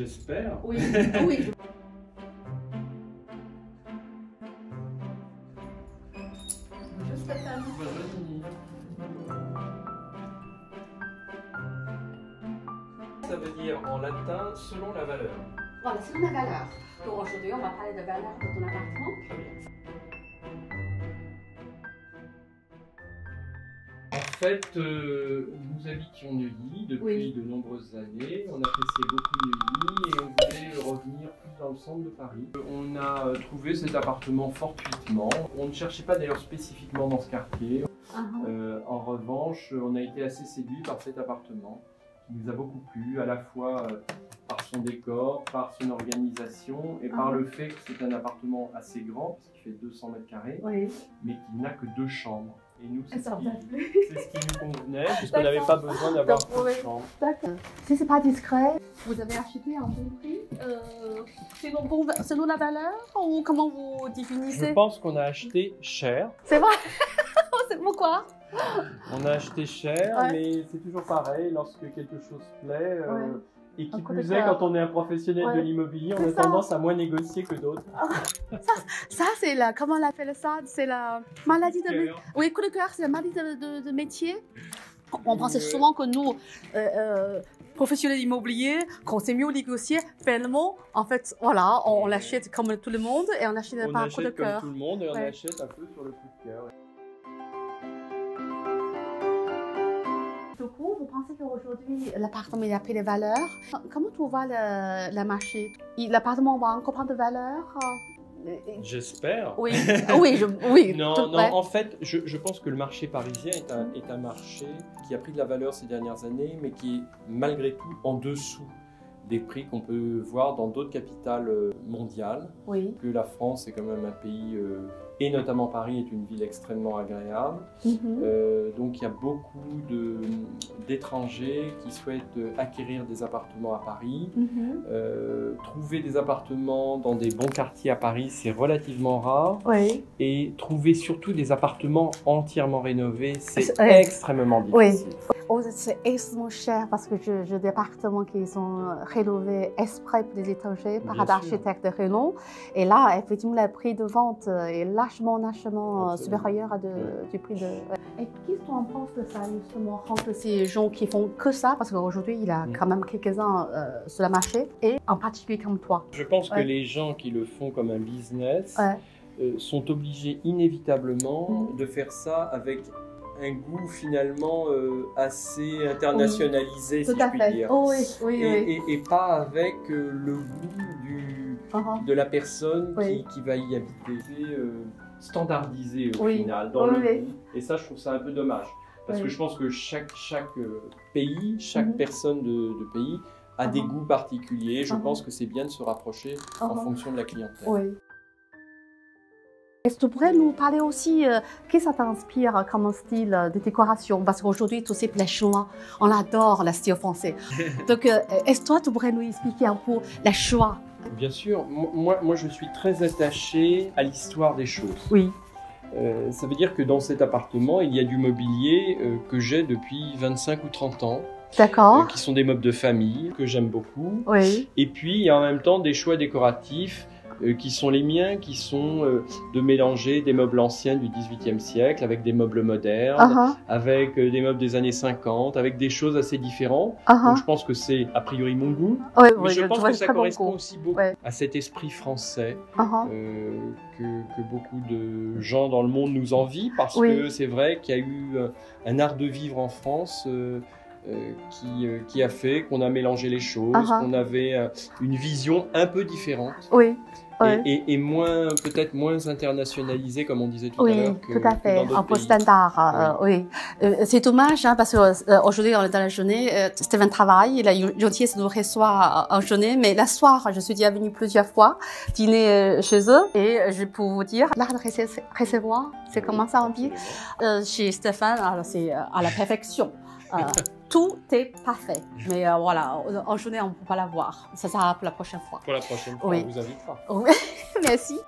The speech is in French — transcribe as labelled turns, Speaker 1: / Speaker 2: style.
Speaker 1: J'espère.
Speaker 2: Oui, oui. Bonjour Stéphane.
Speaker 1: Ça veut dire en latin selon la valeur.
Speaker 2: Voilà, c'est la valeur. Donc aujourd'hui, on va parler de valeur de ton appartement.
Speaker 1: Très bien. En fait, nous habitions Neuilly depuis de nombreuses années. On appréciait beaucoup Neuilly et on voulait revenir plus dans le centre de Paris. On a trouvé cet appartement fortuitement. On ne cherchait pas d'ailleurs spécifiquement dans ce quartier. En revanche, on a été assez séduit par cet appartement qui nous a beaucoup plu, à la fois par son décor, par son organisation et par le fait que c'est un appartement assez grand, parce qu'il fait 200 mètres carrés, mais qui n'a que 2 chambres. Et nous, c'est ce qui nous convenait, puisqu'on n'avait pas besoin d'avoir 2 chambres.
Speaker 2: D'accord. Si c'est pas discret, vous avez acheté à un bon prix selon la valeur ou comment vous définissez?
Speaker 1: Je pense qu'on a acheté cher.
Speaker 2: C'est vrai. C'est pourquoi?
Speaker 1: On a acheté cher, mais c'est toujours pareil, lorsque quelque chose plaît, et qui plus est, quand on est un professionnel de l'immobilier, on a tendance à moins négocier que d'autres.
Speaker 2: Ça c'est la, comment on appelle ça? C'est la maladie de métier. Oui, coup de cœur, c'est la maladie de métier. On pense souvent que nous, professionnels immobiliers, qu'on sait mieux négocier, finalement, en fait, voilà, on l'achète comme tout le monde et on achète par coup de cœur.
Speaker 1: On achète comme tout le monde et on achète un peu sur le coup de cœur.
Speaker 2: Vous pensez qu'aujourd'hui, l'appartement a pris de valeur. Comment tu vois le marché? L'appartement va encore prendre de valeur?
Speaker 1: J'espère.
Speaker 2: Oui, oui.
Speaker 1: Non, en fait, je pense que le marché parisien est un marché qui a pris de la valeur ces dernières années, mais qui est malgré tout en dessous des prix qu'on peut voir dans d'autres capitales mondiales. Oui. Que la France est quand même un pays, et notamment Paris est une ville extrêmement agréable. Donc il y a beaucoup d'étrangers qui souhaitent acquérir des appartements à Paris. Trouver des appartements dans des bons quartiers à Paris, c'est relativement rare. Oui. Et trouver surtout des appartements entièrement rénovés, c'est extrêmement difficile.
Speaker 2: Oui. Oh, c'est extrêmement cher parce que j'ai des appartements qui sont rénovés exprès pour les étrangers par l'architecte de renom. Et là, effectivement, le prix de vente est largement supérieur à du prix de... Et qu'est-ce que tu en penses de ça, justement, entre ces gens qui font que ça, parce qu'aujourd'hui, il y a quand même quelques-uns sur le marché, et en particulier comme toi?
Speaker 1: Je pense que les gens qui le font comme un business sont obligés inévitablement de faire ça avec un goût finalement assez internationalisé, si je puis dire. Et pas avec le goût de la personne qui va y habiter. C'est standardisé au final, dans le goût. Et ça, je trouve ça un peu dommage. Parce que je pense que chaque pays, chaque personne de pays a des goûts particuliers. Je pense que c'est bien de se rapprocher en fonction de la clientèle.
Speaker 2: Est-ce que tu pourrais nous parler aussi, qu'est-ce que ça t'inspire comme style de décoration? Parce qu'aujourd'hui, tous ces plats chinois, on adore le style français. Donc, est-ce que toi, tu pourrais nous expliquer un peu la choix?
Speaker 1: Bien sûr. Moi, je suis très attaché à l'histoire des choses.
Speaker 2: Oui.
Speaker 1: Ça veut dire que dans cet appartement, il y a du mobilier que j'ai depuis 25 ou 30 ans.
Speaker 2: D'accord.
Speaker 1: Qui sont des meubles de famille, que j'aime beaucoup.
Speaker 2: Oui.
Speaker 1: Et puis, il y a en même temps des choix décoratifs qui sont les miens, qui sont de mélanger des meubles anciens du XVIIIe siècle avec des meubles modernes, avec des meubles des années 50, avec des choses assez différentes. Donc je pense que c'est a priori mon goût, mais je pense que ça correspond aussi beaucoup à cet esprit français que beaucoup de gens dans le monde nous envient, parce que c'est vrai qu'il y a eu un art de vivre en France qui a fait qu'on a mélangé les choses, qu'on avait une vision un peu différente. Et peut-être moins internationalisée, comme on disait tout à l'heure.
Speaker 2: Oui, tout à fait, un peu standard. C'est dommage, parce qu'aujourd'hui, dans la journée, Stéphane travaille, il a gentil de nous reçoit en journée, mais la soir, je suis déjà venue plusieurs fois dîner chez eux, et je peux vous dire, l'art de recevoir, c'est comment ça on dit chez Stéphane, alors c'est à la perfection. Tout est parfait, mais voilà, en journée on ne peut pas la voir. Ça sera pour la prochaine fois.
Speaker 1: Pour la prochaine fois, on vous invitera.
Speaker 2: Merci.